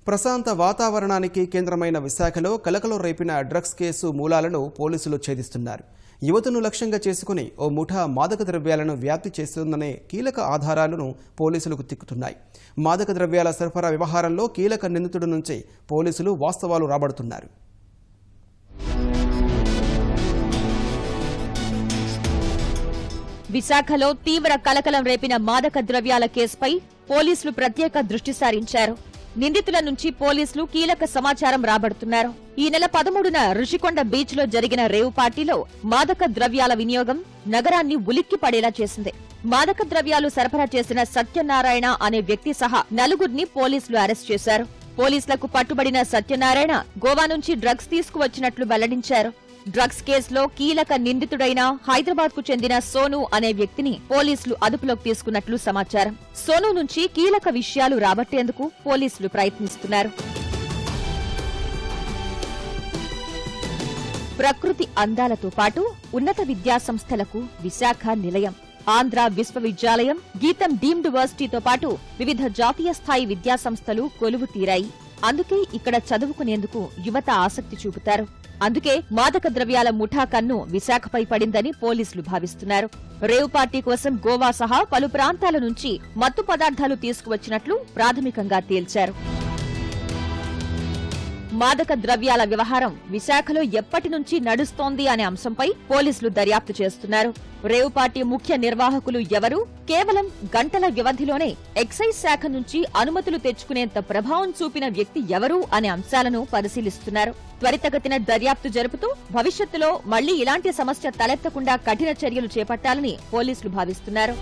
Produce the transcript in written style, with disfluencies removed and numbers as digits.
ప్రశాంత వాతావరణానికి కేంద్రమైన విశాఖలో కలకలం రేపిన డ్రగ్స్ కేసు మూలాలను పోలీసులు ఛేదిస్తున్నారు. యువతను లక్ష్యంగా చేసుకుని ఓ ముఠా మాదక ద్రవ్యాలను వ్యాప్తి చేస్తుందనే కీలక ఆధారాలను పోలీసులకు తిక్కుతున్నాయి. మాదక ద్రవ్యాల సరఫరా వ్యవహారంలో కీలక నిందితుడి నుంచి పోలీసులు వాస్తవాలు రాబడుతున్నారు. విశాఖలో తీవ్ర కలకలం రేపిన మాదక ద్రవ్యాల కేసుపై పోలీసులు ప్రత్యేక దృష్టి సారించారు. నిందితుల నుంచి పోలీసులు కీలక సమాచారం రాబడుతున్నారు. ఈ నెల 13న రుషికొండ బీచ్ లో జరిగిన రేవు పార్టీలో మాదక ద్రవ్యాల వినియోగం నగరాన్ని ఉలిక్కి పడేలా చేసింది. మాదక ద్రవ్యాలు సరఫరా చేసిన సత్యనారాయణ అనే వ్యక్తి సహా నలుగురిని పోలీసులు అరెస్ట్ చేశారు. పోలీసులకు పట్టుబడిన సత్యనారాయణ గోవా నుంచి డ్రగ్స్ తీసుకువచ్చినట్లు వెల్లడించారు. డ్రగ్స్ కేసులో కీలక నిందితుడైన హైదరాబాద్ కు చెందిన సోను అనే వ్యక్తిని పోలీసులు అదుపులోకి తీసుకున్నట్లు సమాచారం. సోను నుంచి కీలక విషయాలు రాబట్టేందుకు పోలీసులు ప్రయత్నిస్తున్నారు. ప్రకృతి అందాలతో పాటు ఉన్నత విద్యాసంస్థలకు విశాఖ నిలయం. ఆంధ్ర విశ్వవిద్యాలయం, గీతం డీమ్డ్ వర్సిటీతో పాటు వివిధ జాతీయ స్థాయి విద్యాసంస్థలు కొలువు తీరాయి. అందుకే ఇక్కడ చదువుకునేందుకు యువత ఆసక్తి చూపుతారు. అందుకే మాదక ద్రవ్యాల ముఠా కన్ను విశాఖపై పడిందని పోలీసులు భావిస్తున్నారు. రేవ్ పార్టీ కోసం గోవా సహా పలు ప్రాంతాల నుంచి మత్తు పదార్థాలు తీసుకువచ్చినట్లు ప్రాథమికంగా తేల్చారు. మాదక ద్రవ్యాల వ్యవహారం విశాఖలో ఎప్పటి నుంచి నడుస్తోంది అనే అంశంపై పోలీసులు దర్యాప్తు చేస్తున్నారు. రేవ్ పార్టీ ముఖ్య నిర్వాహకులు ఎవరు, కేవలం గంటల వ్యవధిలోనే ఎక్సైజ్ శాఖ నుంచి అనుమతులు తెచ్చుకునేంత ప్రభావం చూపిన వ్యక్తి ఎవరు అనే అంశాలను పరిశీలిస్తున్నారు. త్వరితగతిన దర్యాప్తు జరుపుతూ భవిష్యత్తులో మళ్లీ ఇలాంటి సమస్య తలెత్తకుండా కఠిన చర్యలు చేపట్టాలని పోలీసులు భావిస్తున్నారు.